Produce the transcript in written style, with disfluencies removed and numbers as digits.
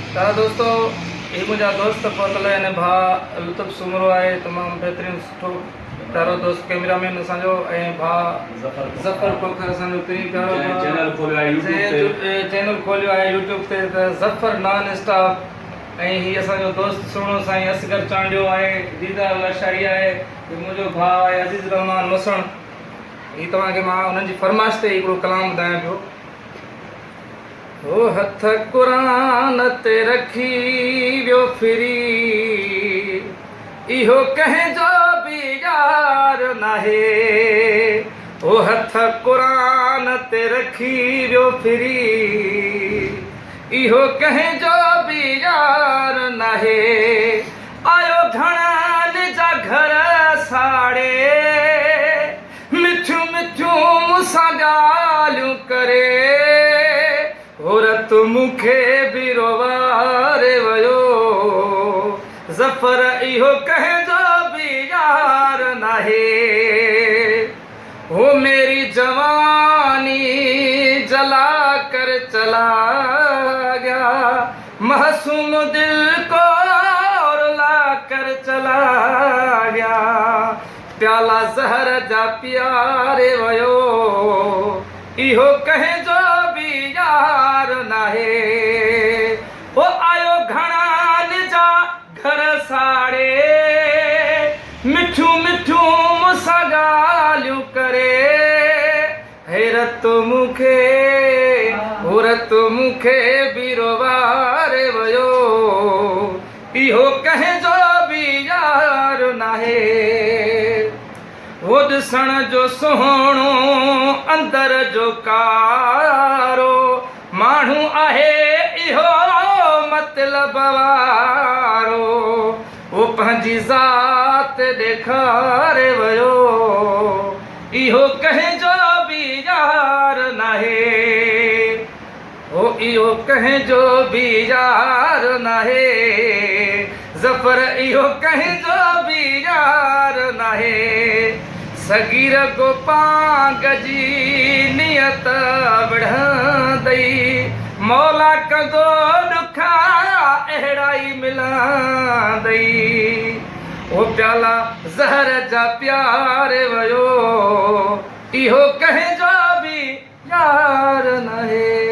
तारा दोस्तों ये मुंहिंजा दोस्त पहुतल आहिनि भाउ लुत्फ़ सुमरो आहे तमामु बहितरीनु सुठो प्यारो दोस्त कैमरामैन असांजो ऐं भाउ ज़फ़र कोकर असांजो पहिरीं प्यारो चैनल खोलियो आहे यूट्यूब ते त ज़फ़र नॉन स्टॉप। ऐं हीअ असांजो दोस्त सुहिणो साईं असगर चांडियो आहे, दीदार लाशारी आहे, मुंहिंजो भाउ आहे अज़ीज़ रहमान मुसण। हीअ तव्हांखे मां उन्हनि जी फरमाइश ते हिकिड़ो कलाम ॿुधायां पियो। ओ हथ क़ुरान ते रखी वियो फिरी, इहो कंहिंजो बि यार नाहे। ओ हथ क़ुरान ते रखी वियो फिरी, इहो कंहिंजो बि यार नाहे। आयो घणनि जा घर साड़े, मिठियूं मिठियूं मूंसां ॻाल्हियूं करे, औरत मूंखे बि रोवारे वियो। ज़फ़र इहो कंहिंजो बि यार नाहे। हो मेरी जवानी जला कर चला गया, मासूम दिल को रुला कर चला गया। प्याला ज़हर जा पियारे वियो, इहो कंहिंजो बि यार नाहे। ओ आयो घणनि जा घर साड़े, मिठियूं मिठियूं मूंसां ॻाल्हियूं करे, हैरत मूंखे औरत मूंखे बि रोवारे वियो। इहो कंहिंजो बि यार नाहे। वो ॾिसण जो सुहिणो अंदर जो कारो, माण्हू आहे इहो मतिलब वारो। वो पंहिंजी ज़ात ॾेखारे वियो, इहो कंहिंजो बि यार नाहे। ओ इहो कंहिंजो बि यार नाहे। ज़फ़र इहो कंहिंजो बि यार नाहे। सगीर को पांग जी नियत बढ़ंदई, मौला कंदो ॾुखा अहिड़ा ई मिलंदई। ओ प्याला ज़हर जा प्यारे वियो, इहो कंहिंजो बि यार नाहे।